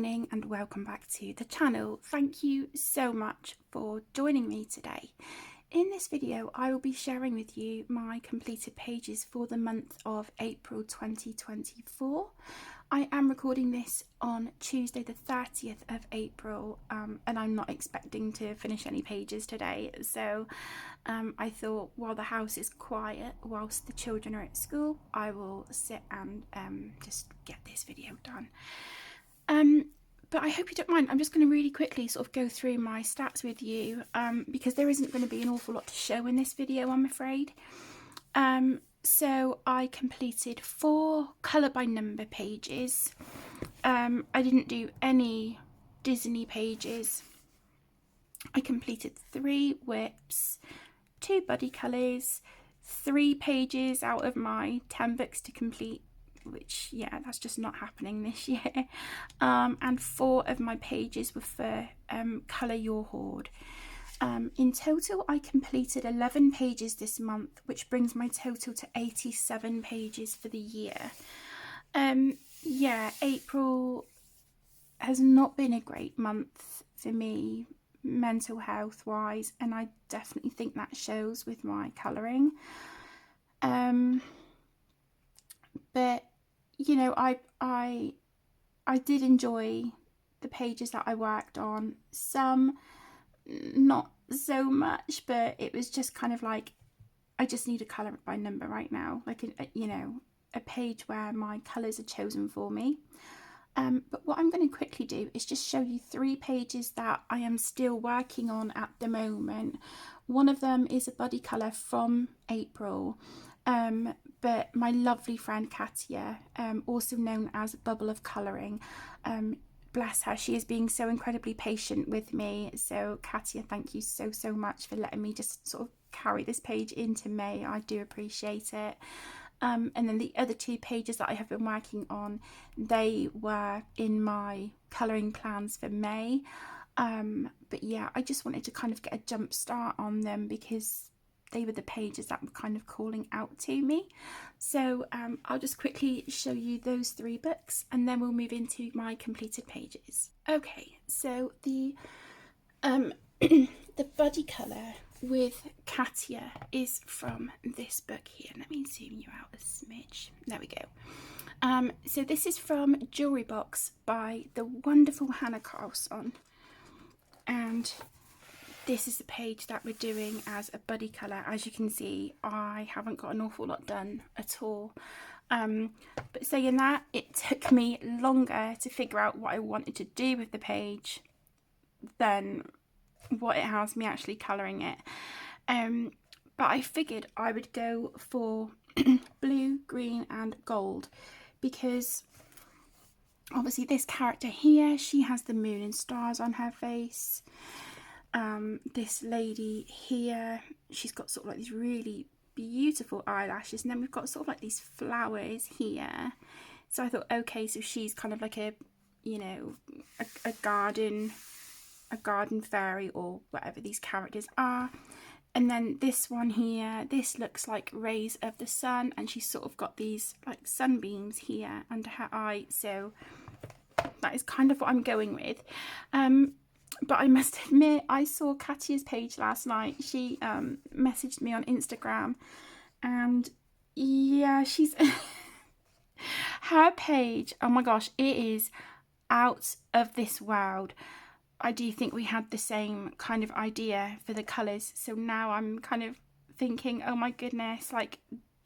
morning and welcome back to the channel. Thank you so much for joining me today. In this video I will be sharing with you my completed pages for the month of April 2024. I am recording this on Tuesday the 30th of April and I'm not expecting to finish any pages today, so I thought while the house is quiet, whilst the children are at school, I will sit and just get this video done. But I hope you don't mind. I'm just going to really quickly sort of go through my stats with you because there isn't going to be an awful lot to show in this video, I'm afraid. So I completed 4 colour by number pages. I didn't do any Disney pages. I completed 3 whips, 2 buddy colours, 3 pages out of my 10 books to complete, which, yeah, that's just not happening this year. And 4 of my pages were for Colour Your Hoard. In total, I completed 11 pages this month, which brings my total to 87 pages for the year. Yeah, April has not been a great month for me, mental health wise, and I definitely think that shows with my colouring. But you know, I did enjoy the pages that I worked on. Some not so much, but it was just kind of like, I just need a colour by number right now, like you know, a page where my colours are chosen for me. But what I'm going to quickly do is just show you 3 pages that I am still working on at the moment. One of them is a buddy colour from April, but my lovely friend Katia, also known as Bubble of Colouring, bless her, she is being so incredibly patient with me. So Katia, thank you so much for letting me just sort of carry this page into May. I do appreciate it. And then the other 2 pages that I have been working on, they were in my colouring plans for May. But yeah, I just wanted to kind of get a jump start on them because they were the pages that were kind of calling out to me. So I'll just quickly show you those 3 books and then we'll move into my completed pages. Okay, so the the buddy colour with Katia is from this book here. Let me zoom you out a smidge. There we go. So this is from Jewelry Box by the wonderful Hannah Carlson, and this is the page that we're doing as a buddy colour. As you can see, I haven't got an awful lot done at all. But saying that, it took me longer to figure out what I wanted to do with the page than what it has me actually colouring it. But I figured I would go for blue, green and gold because obviously this character here, she has the moon and stars on her face. This lady here, she's got sort of like these really beautiful eyelashes, and then we've got sort of like these flowers here. So I thought, okay, so she's kind of like a, you know, a garden fairy or whatever these characters are. And then this one here, this looks like rays of the sun, and she's sort of got these like sunbeams here under her eye. So that is kind of what I'm going with. But I must admit, I saw Katia's page last night. She messaged me on Instagram, and yeah, she's her page, oh my gosh, it is out of this world. I do think we had the same kind of idea for the colours, so now I'm kind of thinking, oh my goodness, like,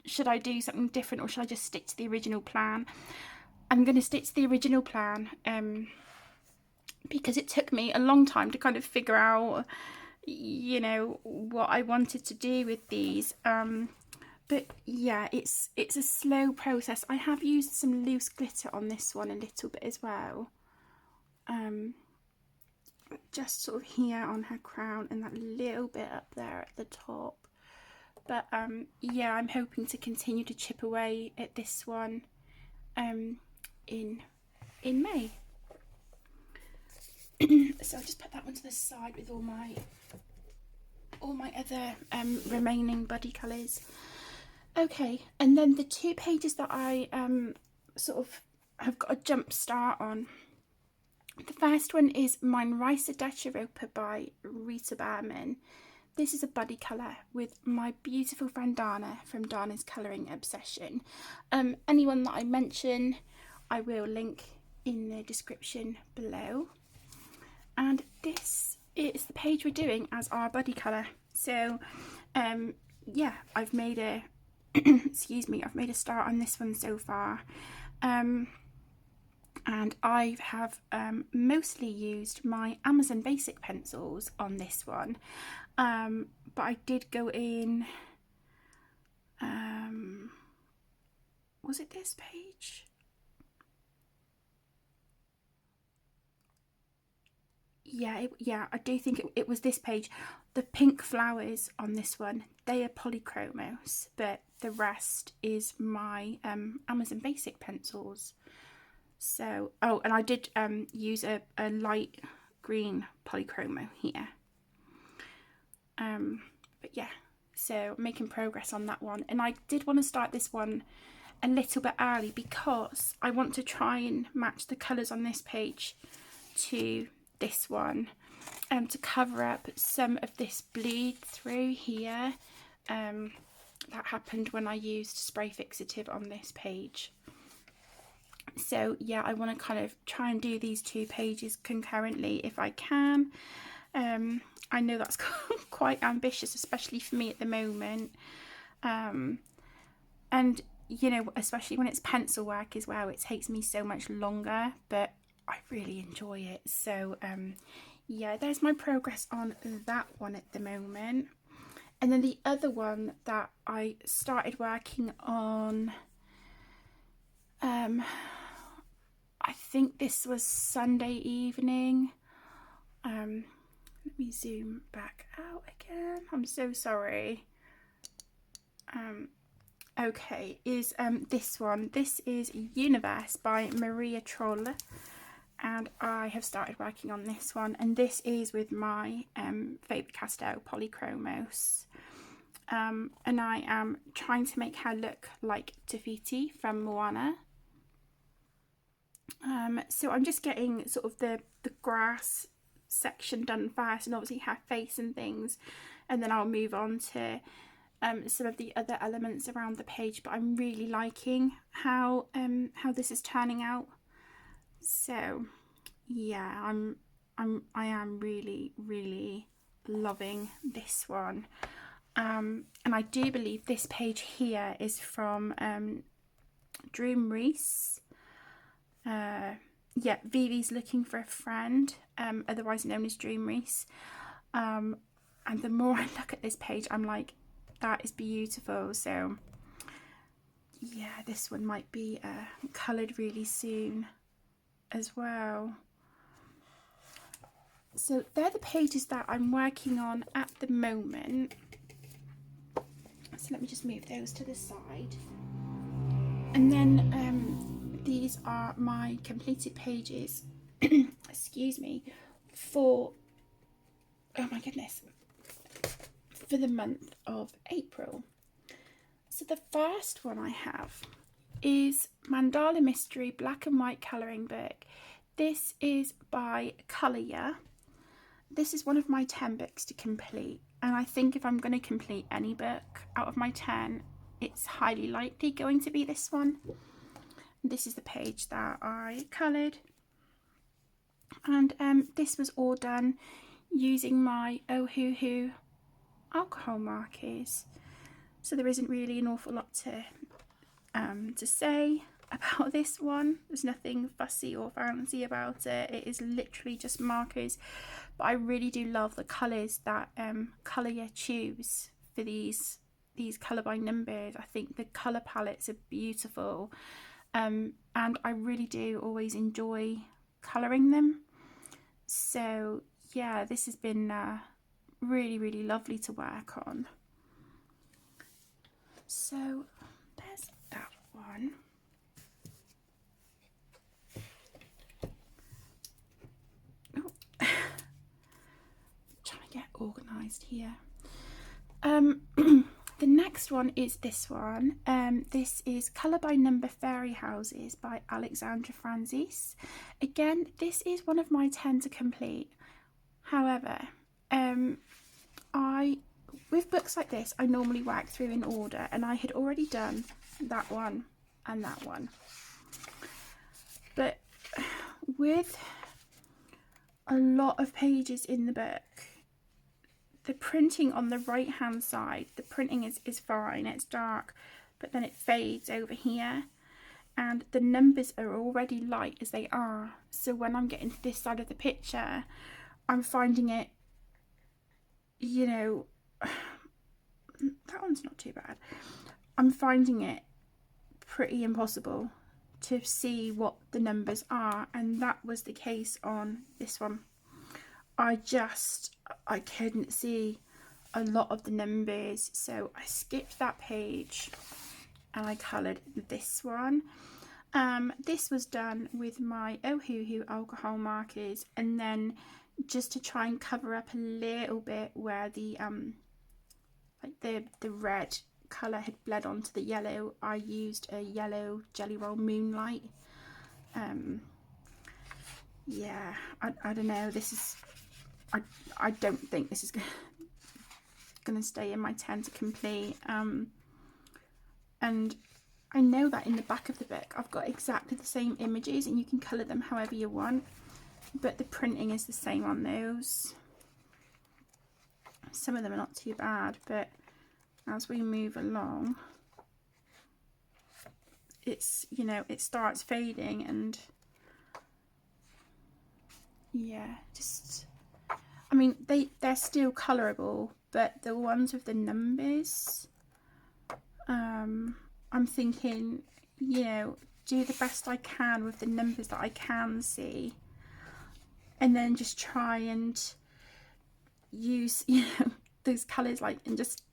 should I do something different or should I just stick to the original plan? I'm going to stick to the original plan because it took me a long time to kind of figure out, you know, what I wanted to do with these. But yeah, it's a slow process. I have used some loose glitter on this one a little bit as well. Just sort of here on her crown and that little bit up there at the top. But yeah, I'm hoping to continue to chip away at this one in May. So I'll just put that one to the side with all my other remaining buddy colours. Okay, and then the 2 pages that I sort of have got a jump start on The first one is Mein Reiser der Europa by Rita Behrman. This is a buddy colour with my beautiful friend Dana from Dana's Colouring Obsession. Anyone that I mention, I will link in the description below. And this is the page we're doing as our buddy colour. So, yeah, I've made a excuse me, I've made a start on this one so far. And I have mostly used my Amazon Basic pencils on this one, but I did go in, was it this page? Yeah, I do think it was this page. The pink flowers on this one, they are polychromos, but the rest is my Amazon Basic pencils. So, oh, and I did use a light green polychromo here. But yeah, so making progress on that one. And I did want to start this one a little bit early because I want to try and match the colours on this page to this one, to cover up some of this bleed through here that happened when I used spray fixative on this page. So yeah, I want to kind of try and do these two pages concurrently if I can. I know that's quite ambitious, especially for me at the moment. And you know, especially when it's pencil work as well, it takes me so much longer, but I really enjoy it. So yeah, there's my progress on that one at the moment. And then the other one that I started working on, I think this was Sunday evening. Let me zoom back out again. I'm so sorry. Okay, is this one. This is Universe by Maria Troll, and I have started working on this one, and this is with my Faber-Castell Polychromos. And I am trying to make her look like Tafiti from Moana. So I'm just getting sort of the grass section done first, and obviously her face and things, and then I'll move on to some of the other elements around the page. But I'm really liking how this is turning out. So yeah, I am really loving this one. And I do believe this page here is from Dream Reese. Yeah, Vivi's Looking for a Friend, otherwise known as Dream Reese. And the more I look at this page, I'm like, that is beautiful. So yeah, this one might be coloured really soon as well. So they're the pages that I'm working on at the moment. So let me just move those to the side. And then these are my completed pages, excuse me, for, oh my goodness, for the month of April. So the first one I have is Mandala Mystery Black and White Colouring Book. This is by Colour. This is one of my 10 books to complete, and I think if I'm going to complete any book out of my 10, it's highly likely going to be this one. This is the page that I coloured, and this was all done using my Ohuhu alcohol markers. So there isn't really an awful lot to say about this one. There's nothing fussy or fancy about it. It is literally just markers, but I really do love the colours that Colour choose for these colour by numbers. I think the colour palettes are beautiful, and I really do always enjoy colouring them. So yeah, this has been really lovely to work on. So there's that one. Oh. Trying to get organised here. the next one is this one. This is Colour by Number Fairy Houses by Alexandra Francis. Again, this is one of my 10 to complete. However, with books like this, I normally work through in order, and I had already done that one and that one. But with a lot of pages in the book, the printing on the right hand side, the printing is fine, it's dark, but then it fades over here, and the numbers are already light as they are. So when I'm getting to this side of the picture, I'm finding it, you know, that one's not too bad. I'm finding it pretty impossible to see what the numbers are, and that was the case on this one. I couldn't see a lot of the numbers, so I skipped that page and I coloured this one. This was done with my Ohuhu alcohol markers, and then just to try and cover up a little bit where the like the red colour had bled onto the yellow, I used a yellow Jelly Roll Moonlight. Yeah, I don't know, this is, I don't think this is gonna stay in my 10 to complete. And I know that in the back of the book I've got exactly the same images, and you can colour them however you want, but the printing is the same on those. Some of them are not too bad, but as we move along, it's, you know, it starts fading, and yeah, just, I mean, they're still colourable, but the ones with the numbers, I'm thinking, you know, do the best I can with the numbers that I can see, and then just try and use, you know, those colours, like, and just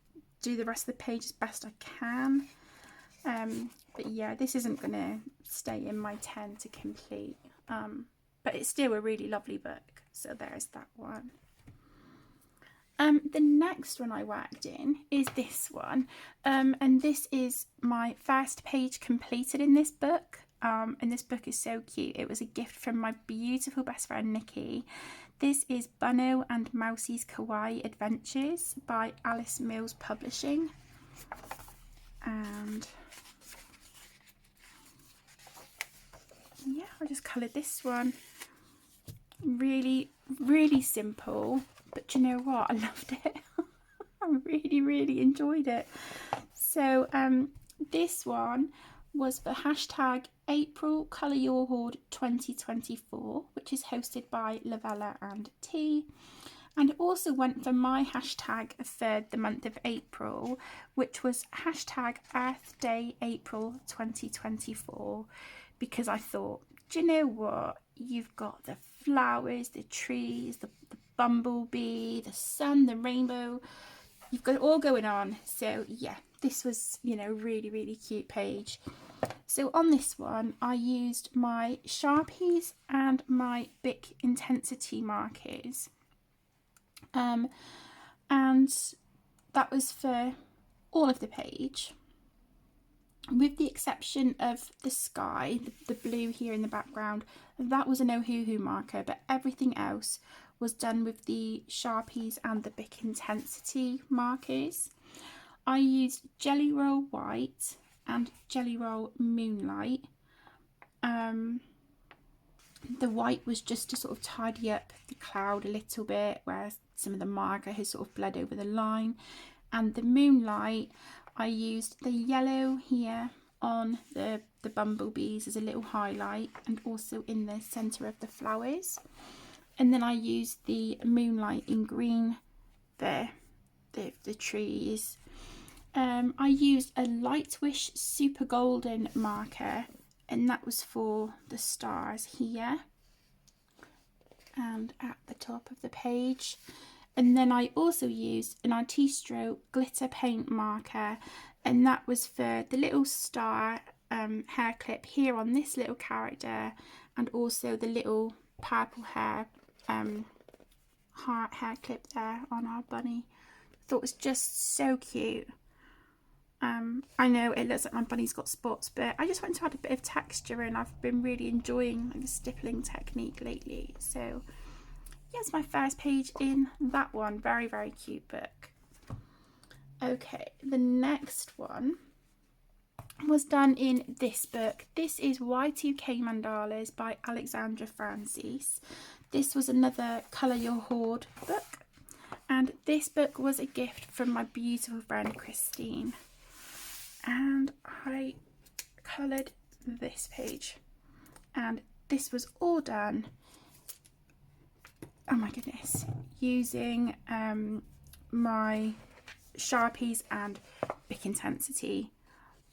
do the rest of the page as best I can. But yeah, this isn't going to stay in my 10 to complete, but it's still a really lovely book, so there's that one. The next one I worked in is this one, and this is my first page completed in this book, and this book is so cute. It was a gift from my beautiful best friend Nikki. This is Bunno and Mousey's Kawaii Adventures by Alice Mills Publishing, and yeah, I just coloured this one. Really, really simple, but you know what? I loved it. I really enjoyed it. So this one was the hashtag April Colour Your Hoard 2024, which is hosted by Lavella and T. And it also went for my hashtag for the month of April, which was hashtag Earth Day April 2024, because I thought, do you know what? You've got the flowers, the trees, the bumblebee, the sun, the rainbow. You've got it all going on. So yeah, this was, you know, really cute page. So on this one, I used my Sharpies and my Bic Intensity markers. And that was for all of the page, with the exception of the sky, the blue here in the background. That was an Ohuhu marker, but everything else was done with the Sharpies and the Bic Intensity markers. I used Jelly Roll White and Jelly Roll Moonlight. The white was just to sort of tidy up the cloud a little bit, where some of the marker has sort of bled over the line. And the moonlight, I used the yellow here on the bumblebees as a little highlight, and also in the centre of the flowers. And then I used the moonlight in green for the trees. I used a Lightwish Super Golden marker, and that was for the stars here and at the top of the page. And then I also used an Artistro glitter paint marker, and that was for the little star hair clip here on this little character, and also the little purple hair hair clip there on our bunny. I thought it was just so cute. I know it looks like my bunny's got spots, but I just wanted to add a bit of texture, and I've been really enjoying the stippling technique lately. So yes, my first page in that one. Very, very cute book. Okay, the next one was done in this book. This is Y2K Mandalas by Alexandra Francis. This was another Colour Your Hoard book, and this book was a gift from my beautiful friend Christine. And I coloured this page, and this was all done, oh my goodness, using my Sharpies and Bic Intensity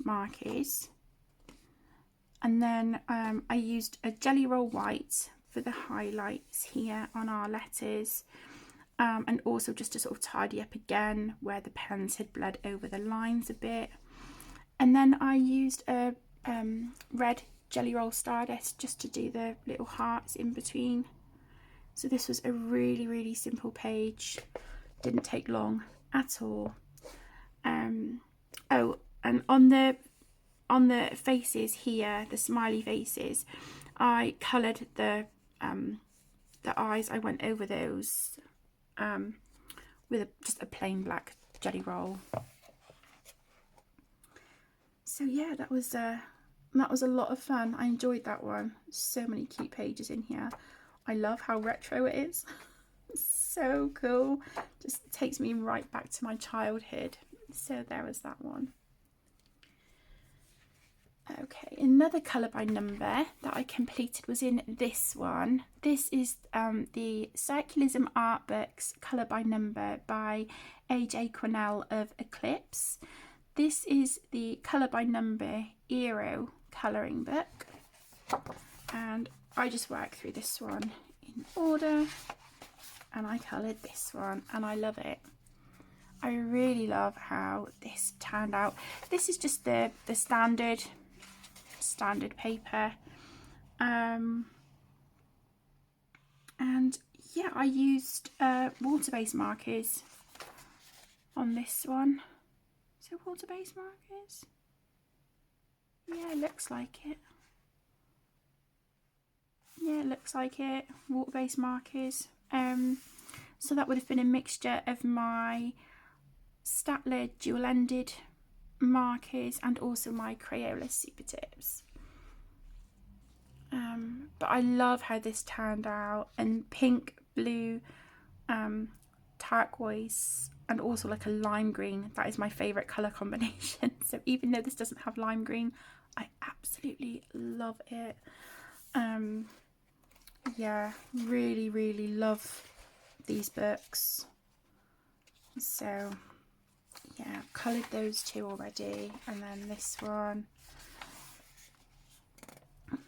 markers. And then I used a Jelly Roll White for the highlights here on our letters, and also just to sort of tidy up again where the pens had bled over the lines a bit. And then I used a red Jelly Roll Stardust just to do the little hearts in between. So this was a really, really simple page. Didn't take long at all. Oh, and on the faces here, the smiley faces, I coloured the eyes. I went over those with just a plain black Jelly Roll. So yeah, that was a lot of fun. I enjoyed that one. So many cute pages in here. I love how retro it is. So cool. Just takes me right back to my childhood. So there was that one. Okay, another colour by number that I completed was in this one. This is the Cyclism Art Books Colour by Number by AJ Cornell of Eclipse. This is the Colour by Number Eero colouring book, and I just worked through this one in order, and I coloured this one, and I love it. I really love how this turned out. This is just the standard paper, and yeah, I used water-based markers on this one. So water-based markers, yeah, it looks like it. Yeah, it looks like it. Water-based markers. So that would have been a mixture of my Staedtler dual-ended markers and also my Crayola super tips. But I love how this turned out, and pink, blue, turquoise, and also like a lime green. That is my favourite colour combination. So even though this doesn't have lime green, I absolutely love it. Yeah, really, really love these books. So yeah, I've coloured those two already, and then this one.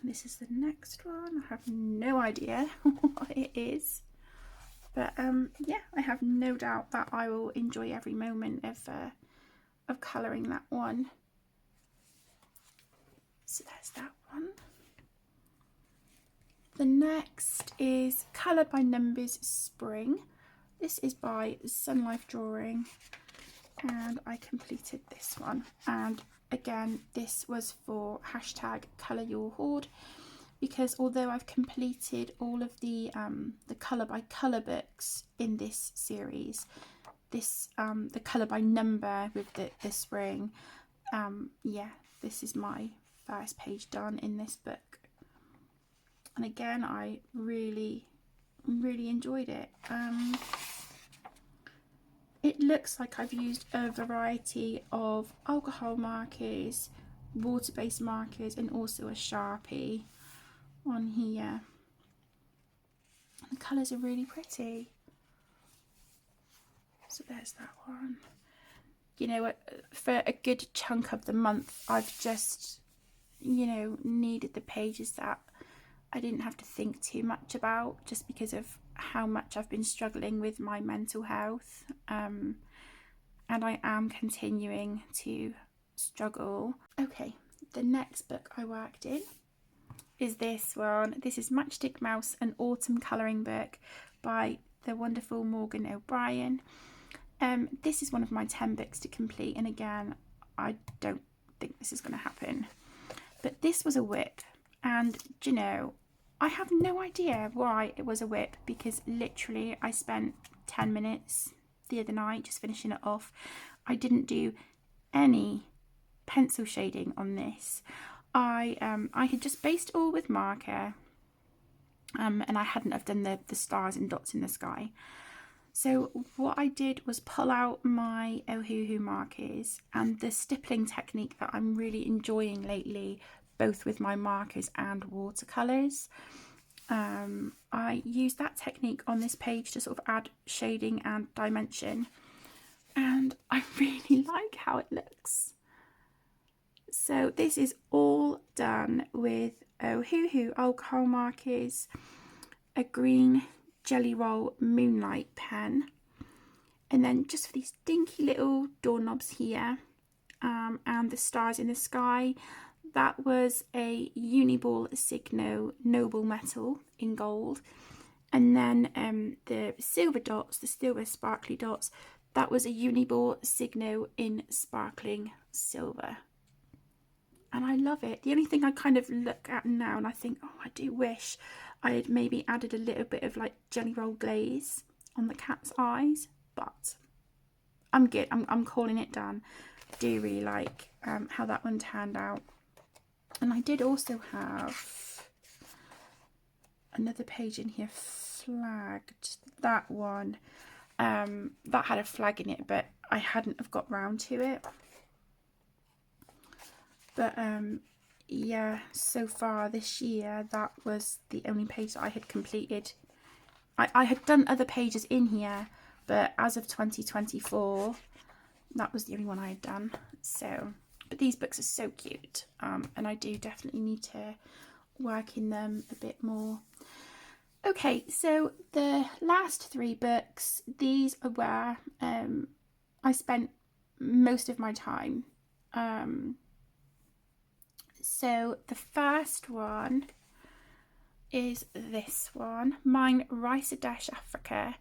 This is the next one. I have no idea what it is, but yeah, I have no doubt that I will enjoy every moment of colouring that one. So there's that one. The next is Colour by Numbers Spring. This is by Sun Life Drawing, and I completed this one. And again, this was for hashtag Colour Your Hoard, because although I've completed all of the colour by colour books in this series, this the colour by number with the spring, yeah, this is my first page done in this book. And again, I really, really enjoyed it. It looks like I've used a variety of alcohol markers, water-based markers, and also a Sharpie on here. The colours are really pretty. So there's that one. You know, for a good chunk of the month, I've just, you know, needed the pages that I didn't have to think too much about, just because of how much I've been struggling with my mental health, and I am continuing to struggle. Okay, the next book I worked in is this one. This is Matchstick Mouse, an autumn colouring book by the wonderful Morgan O'Brien. This is one of my 10 books to complete, and again, I don't think this is going to happen. But this was a whip, and do you know, I have no idea why it was a whip, because literally I spent 10 minutes the other night just finishing it off. I didn't do any pencil shading on this. I had just based it all with marker, and I hadn't have done the stars and dots in the sky. So what I did was pull out my Ohuhu markers, and the stippling technique that I'm really enjoying lately, both with my markers and watercolours. I use that technique on this page to sort of add shading and dimension, and I really like how it looks. So this is all done with Ohuhu alcohol markers, a green Jelly Roll Moonlight pen, and then just for these dinky little doorknobs here, and the stars in the sky, that was a Uniball Signo Noble Metal in gold. And then the silver dots, the silver sparkly dots, that was a Uniball Signo in sparkling silver. And I love it. The only thing I kind of look at now and I think, oh, I do wish I had maybe added a little bit of like Jelly Roll glaze on the cat's eyes, but I'm good. I'm calling it done. I do really like how that one turned out. And I did also have another page in here flagged. That one, that had a flag in it, but I hadn't have got round to it. But yeah, so far this year, that was the only page that I had completed. I had done other pages in here, but as of 2024, that was the only one I had done. So, but these books are so cute, and I do definitely need to work in them a bit more. Okay, so the last 3 books, these are where I spent most of my time. So the first one is this one, Mine Rice-a-Dash Africa.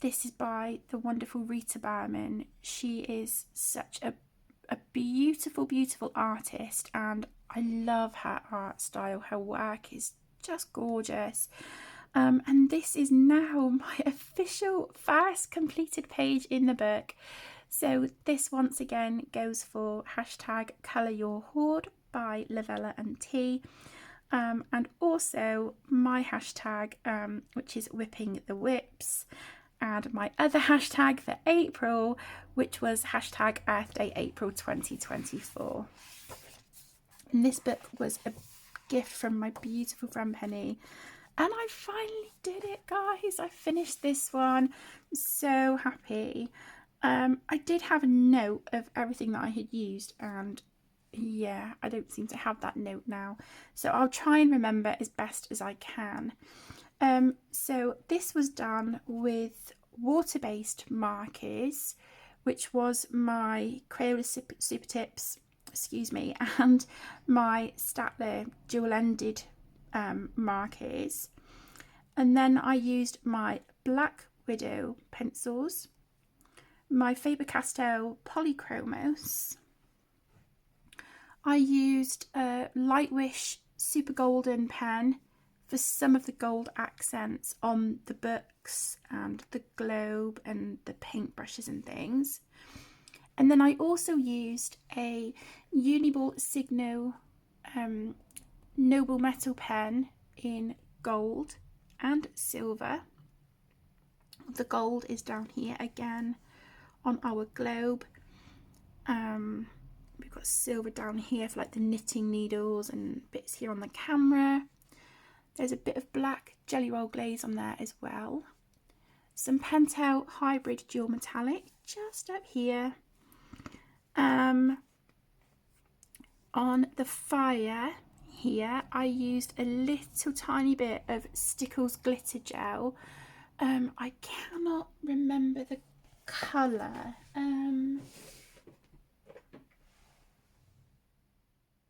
This is by the wonderful Rita Berman. She is such a beautiful, beautiful artist, and I love her art style. Her work is just gorgeous. And this is now my official first completed page in the book. So this once again goes for hashtag Colour Your Hoard by Lavella and T, and also my hashtag, which is Whipping the Whips, and my other hashtag for April, which was hashtag Earth Day April 2024. And this book was a gift from my beautiful friend Penny, and I finally did it, guys. I finished this one. I'm so happy. I did have a note of everything that I had used, and yeah, I don't seem to have that note now, so I'll try and remember as best as I can. So this was done with water-based markers, which was my Crayola Super Tips, and my Staedtler dual-ended markers. And then I used my Black Widow pencils, my Faber-Castell Polychromos. I used a Lightwish Super Golden pen for some of the gold accents on the books and the globe and the paintbrushes and things. And then I also used a Uniball Signo Noble Metal pen in gold and silver. The gold is down here again on our globe. We've got silver down here for like the knitting needles and bits here on the camera. There's a bit of black Jelly Roll glaze on there as well. Some Pentel Hybrid Dual Metallic just up here. On the fire here, I used a little tiny bit of Stickles Glitter Gel. I cannot remember the colour.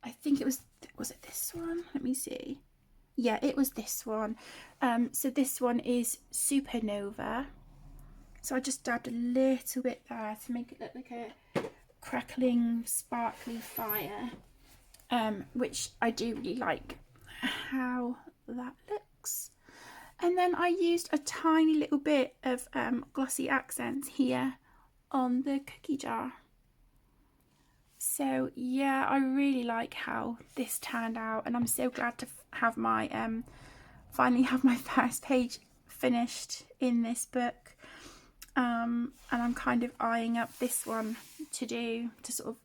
I think it was it this one? Let me see. Yeah, it was this one. So this one is Supernova. So I just dabbed a little bit there to make it look like crackling sparkly fire, which I do really like how that looks. And then I used a tiny little bit of glossy accents here on the cookie jar. So yeah, I really like how this turned out, and I'm so glad to have my finally have my first page finished in this book. And I'm kind of eyeing up this one to do to sort of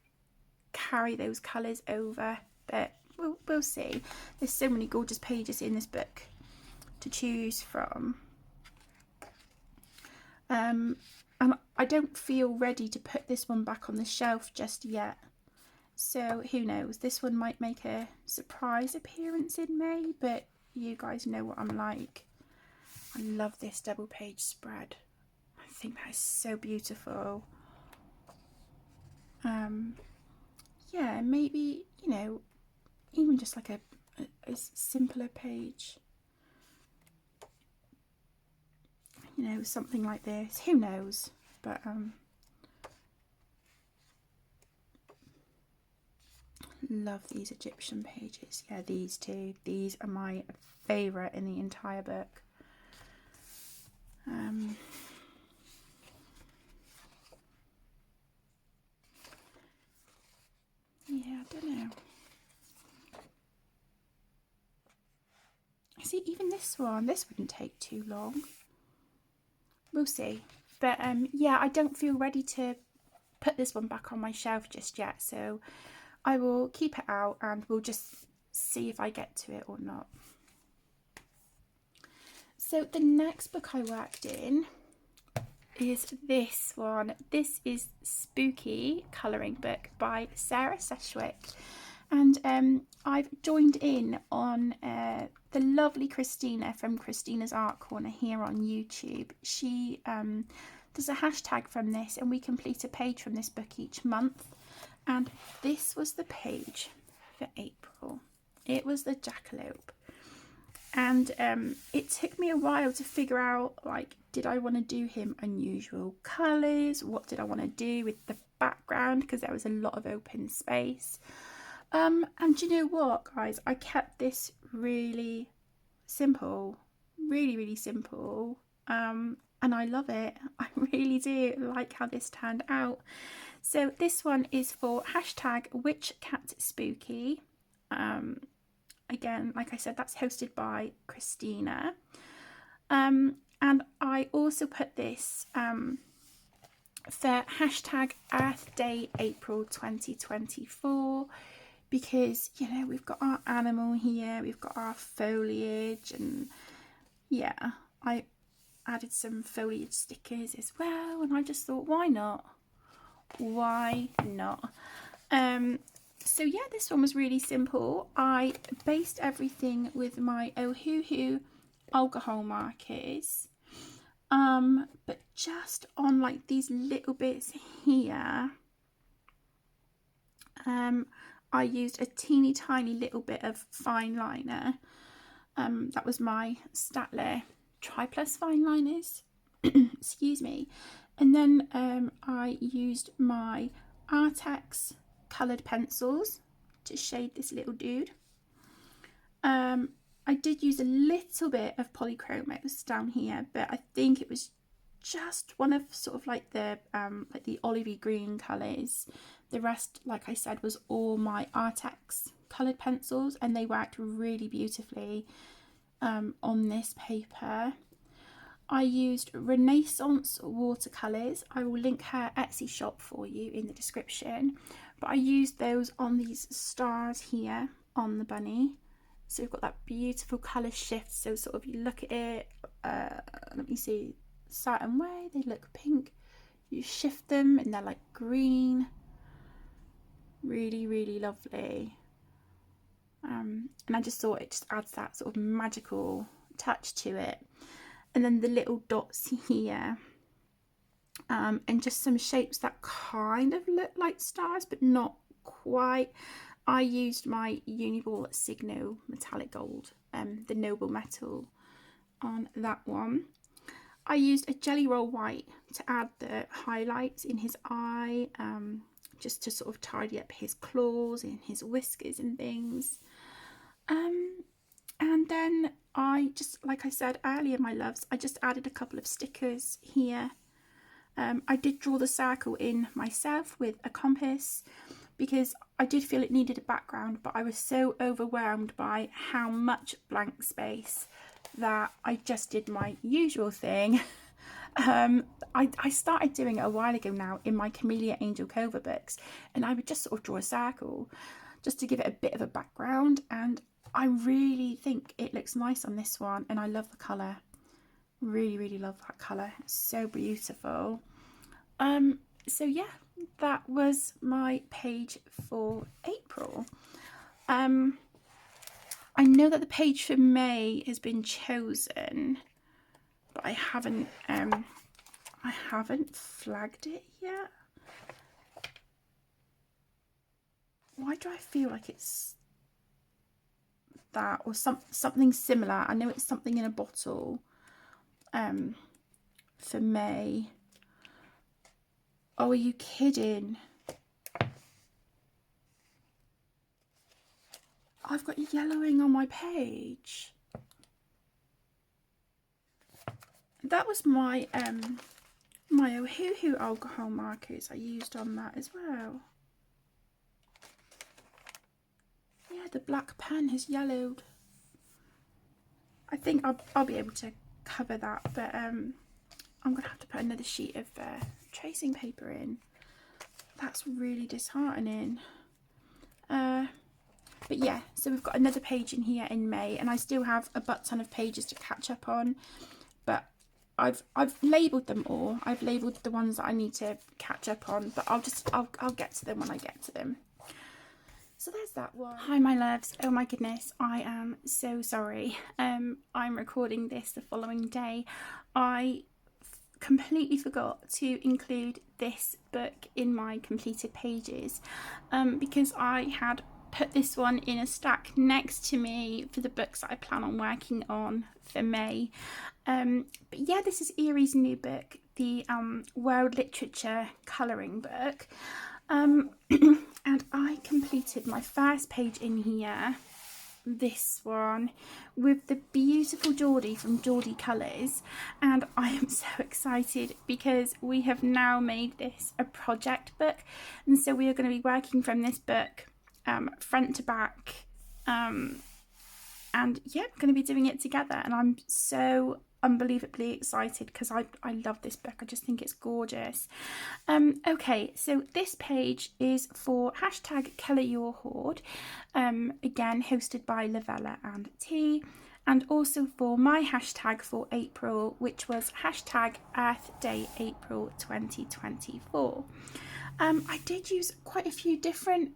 carry those colours over, but we'll see. There's so many gorgeous pages in this book to choose from. And I don't feel ready to put this one back on the shelf just yet. So who knows, this one might make a surprise appearance in May, but you guys know what I'm like. I love this double page spread. I think that is so beautiful. Yeah, maybe, you know, even just like a simpler page. You know, something like this. Who knows? But love these Egyptian pages. Yeah, these two. These are my favourite in the entire book. Yeah, I don't know. See, even this one, this wouldn't take too long. We'll see. But yeah, I don't feel ready to put this one back on my shelf just yet. So I will keep it out and we'll just see if I get to it or not. So the next book I worked in is this one. This is Spooky colouring book by Sarah Seshwick, and I've joined in on the lovely Christina from Christina's Art Corner here on YouTube. She does a hashtag from this, and we complete a page from this book each month, and this was the page for April. It was the jackalope. And it took me a while to figure out, like, did I want to do him unusual colours? What did I want to do with the background? Because there was a lot of open space. And you know what, guys? I kept this really simple. Really, really simple. And I love it. I really do like how this turned out. So this one is for hashtag #WitchCatSpooky. Again, like I said, that's hosted by Christina. And I also put this for hashtag Earth Day April 2024 because, you know, we've got our animal here, we've got our foliage, and yeah, I added some foliage stickers as well, and I just thought, why not? Why not? So yeah, this one was really simple. I based everything with my Ohuhu alcohol markers, but just on like these little bits here, I used a teeny tiny little bit of fine liner. That was my Statler Tri-Plus fine liners, excuse me, and then I used my Artex coloured pencils to shade this little dude. I did use a little bit of polychromos down here, but I think it was just one of sort of like the olivey green colours. The rest, like I said, was all my Artex coloured pencils, and they worked really beautifully on this paper. I used Renaissance watercolours. I will link her Etsy shop for you in the description. But I used those on these stars here on the bunny. So we've got that beautiful colour shift. So sort of you look at it, let me see, certain way, they look pink. You shift them and they're like green. Really, really lovely. And I just thought it just adds that sort of magical touch to it. And then the little dots here, and just some shapes that kind of look like stars but not quite. I used my Uniball Signo metallic gold, the noble metal, on that one. I used a jelly roll white to add the highlights in his eye, just to sort of tidy up his claws and his whiskers and things. And then I just, like I said earlier, my loves, I just added a couple of stickers here. I did draw the circle in myself with a compass because I did feel it needed a background, but I was so overwhelmed by how much blank space that I just did my usual thing. I started doing it a while ago now in my Camellia Angel cover books, and I would just sort of draw a circle just to give it a bit of a background, and I really think it looks nice on this one, and I love the colour. Really love that colour. It's so beautiful. So yeah, that was my page for April. I know that the page for May has been chosen, but I haven't flagged it yet. Why do I feel like it's that or something similar? I know it's something in a bottle for May. Oh, are you kidding? I've got yellowing on my page. That was my my Ohuhu alcohol markers I used on that as well. Yeah, the black pen has yellowed. I think I'll be able to cover that, but I'm gonna have to put another sheet of tracing paper in. That's really disheartening. But yeah, so we've got another page in here in May, and I still have a butt ton of pages to catch up on, but I've labelled them all. I've labelled the ones that I need to catch up on, but I'll get to them when I get to them. So there's that one. Hi my loves. Oh my goodness, I am so sorry. I'm recording this the following day. I completely forgot to include this book in my completed pages because I had put this one in a stack next to me for the books that I plan on working on for May. But yeah, this is Erie's new book, the World Literature colouring book. And I completed my first page in here, this one, with the beautiful Geordie from Geordie Colours, and I am so excited because we have now made this a project book, and so we are going to be working from this book front to back, and yeah, we're going to be doing it together, and I'm so unbelievably excited because I love this book. I just think it's gorgeous. Okay, so this page is for hashtag Colour Your Hoard, again hosted by Lavella and T, and also for my hashtag for April, which was hashtag Earth Day April 2024. I did use quite a few different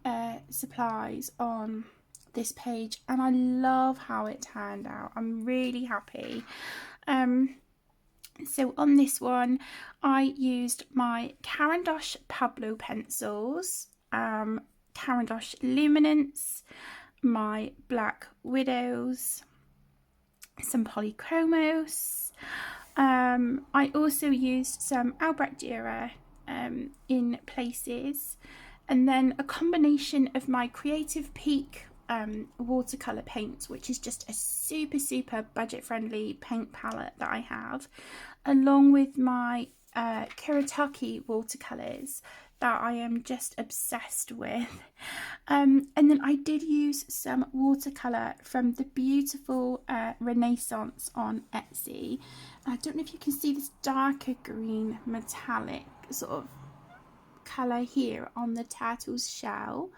supplies on this page, and I love how it turned out. I'm really happy. So on this one I used my Caran d'Ache Pablo pencils, Caran d'Ache Luminance, my Black Widows, some Polychromos. I also used some Albrecht Dürer in places, and then a combination of my Creative Peak watercolour paints, which is just a super budget friendly paint palette that I have, along with my Kuretake watercolours that I am just obsessed with. And then I did use some watercolour from the beautiful Renaissance on Etsy. I don't know if you can see this darker green metallic sort of colour here on the turtle's shell,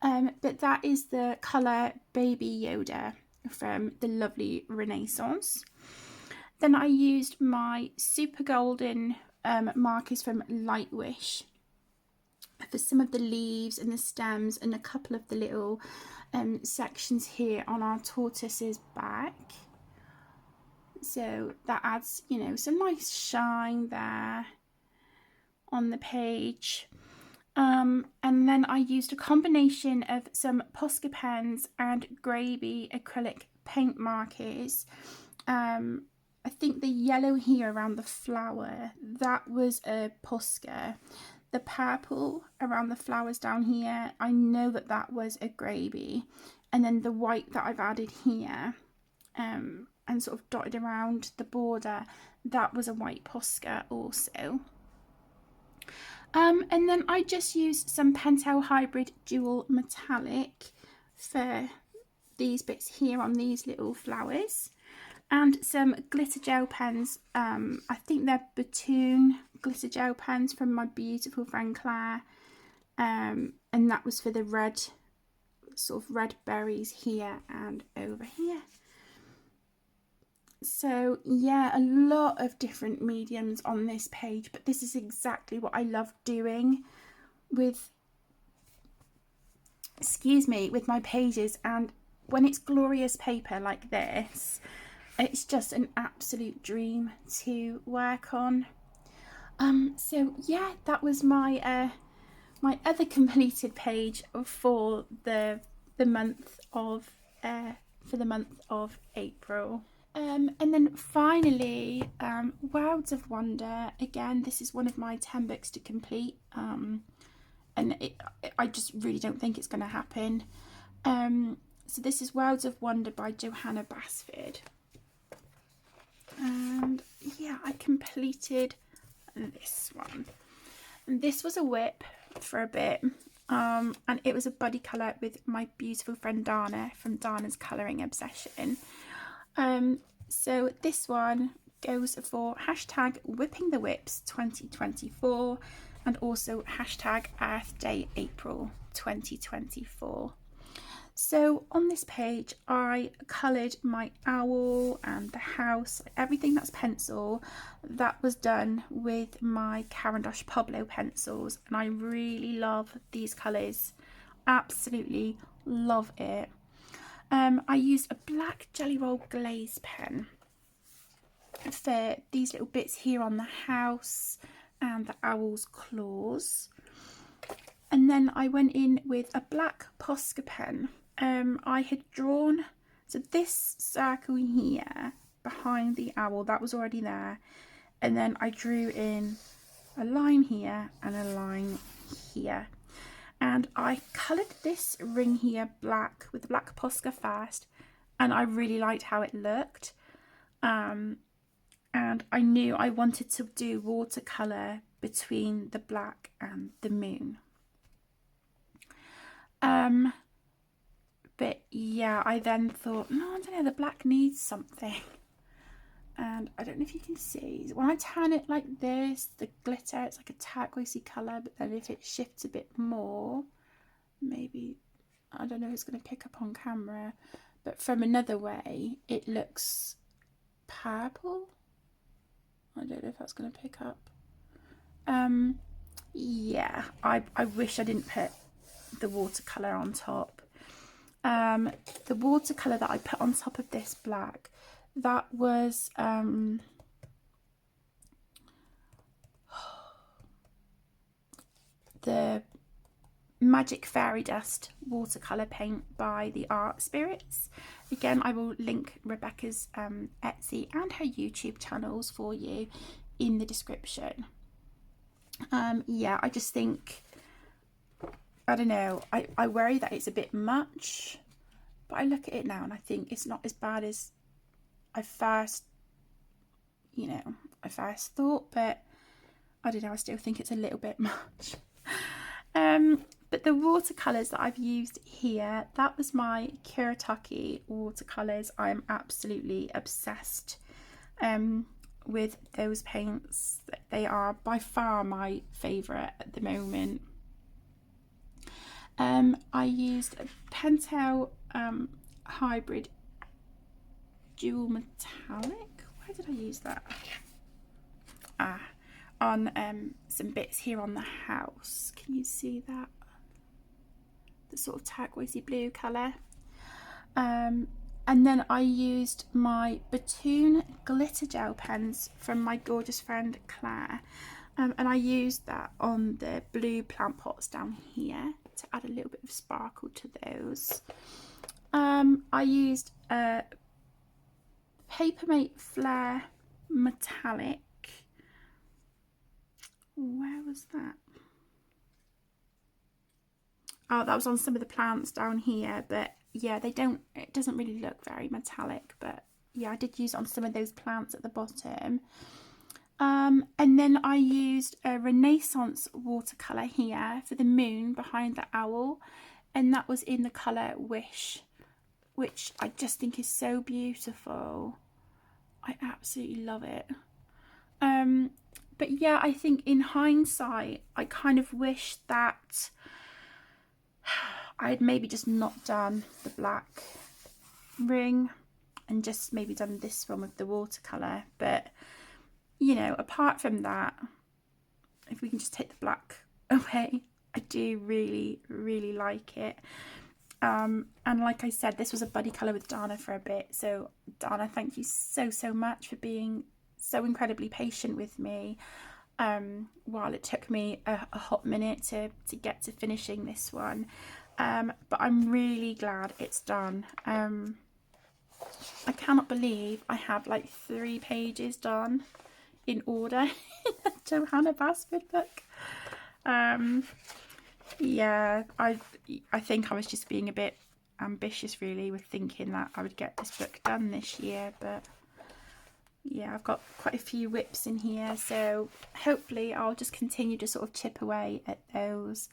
but that is the colour Baby Yoda from the lovely Renaissance. Then I used my super golden markers from Lightwish for some of the leaves and the stems and a couple of the little sections here on our tortoise's back. So that adds, you know, some nice shine there on the page. And then I used a combination of some Posca pens and Graby acrylic paint markers. I think the yellow here around the flower, that was a Posca. the purple around the flowers down here, I know that that was a gravy, and then the white that I've added here and sort of dotted around the border, that was a white Posca also. And then I just used some Pentel Hybrid Dual Metallic for these bits here on these little flowers, and some glitter gel pens. I think they're Batoon glitter gel pens from my beautiful friend Claire, and that was for the red, sort of red berries here and over here. So yeah, a lot of different mediums on this page, but this is exactly what I love doing with, excuse me, with my pages. And when it's glorious paper like this, it's just an absolute dream to work on. So yeah, that was my my other completed page for the month of April. And then finally, Worlds of Wonder. Again, this is one of my 10 books to complete, and I just really don't think it's going to happen. So this is Worlds of Wonder by Johanna Basford. And yeah, I completed this one. And this was a whip for a bit, and it was a buddy colour with my beautiful friend Dana from Dana's Colouring Obsession. So this one goes for hashtag Whipping the Whips 2024 and also hashtag Earth Day April 2024. So on this page I coloured my owl and the house, everything that's pencil. That was done with my Caran d'Ache Pablo pencils, and I really love these colours, absolutely love it. I used a black Jelly Roll glaze pen for these little bits here on the house and the owl's claws. And then I went in with a black Posca pen. I had drawn, so this circle here behind the owl, that was already there. And then I drew in a line here and a line here. And I coloured this ring here black with the black Posca first, and I really liked how it looked. And I knew I wanted to do watercolour between the black and the moon. But yeah, I then thought, no, I don't know, the black needs something. And I don't know if you can see, when I turn it like this, the glitter, it's like a turquoisey colour, but then if it shifts a bit more, maybe, I don't know if it's going to pick up on camera, but from another way, it looks purple. I don't know if that's going to pick up. Yeah, I wish I didn't put the watercolour on top. The watercolour that I put on top of this black, that was the Magic Fairy Dust watercolour paint by the Art Spirits. Again, I will link Rebecca's Etsy and her YouTube channels for you in the description. Yeah, I just think, I don't know, I worry that it's a bit much, but I look at it now and I think it's not as bad as I first thought, but I don't know, I still think it's a little bit much. But the watercolours that I've used here, that was my Kuretake watercolours. I'm absolutely obsessed with those paints. They are by far my favourite at the moment. I used a Pentel Hybrid Dual Metallic. Where did I use that? On some bits here on the house. Can you see that? The sort of turquoisey blue colour. And then I used my Batoon glitter gel pens from my gorgeous friend Claire. And I used that on the blue plant pots down here to add a little bit of sparkle to those. I used a Papermate Flare Metallic. Where was that? Oh, that was on some of the plants down here, but yeah, it doesn't really look very metallic, but yeah, I did use it on some of those plants at the bottom. And then I used a Renaissance watercolour here for the moon behind the owl, and that was in the colour Wish, which I just think is so beautiful. I absolutely love it. But yeah, I think in hindsight, I kind of wish that I had maybe just not done the black ring and just maybe done this one with the watercolour. But, you know, apart from that, if we can just take the black away, I do really, really like it. And like I said, this was a buddy colour with Dana for a bit. So Dana, thank you so, so much for being so incredibly patient with me while it took me a hot minute to get to finishing this one. But I'm really glad it's done. I cannot believe I have like 3 pages done in order in the Johanna Basford book. Yeah, I think I was just being a bit ambitious really with thinking that I would get this book done this year, but yeah, I've got quite a few whips in here, so hopefully I'll just continue to sort of chip away at those.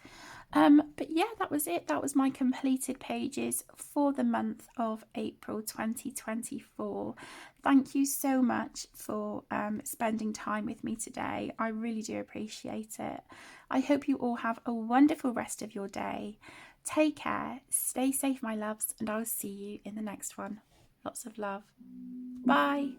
But yeah, that was it. That was my completed pages for the month of April 2024. Thank you so much for spending time with me today. I really do appreciate it. I hope you all have a wonderful rest of your day. Take care, stay safe, my loves, and I'll see you in the next one. Lots of love. Bye.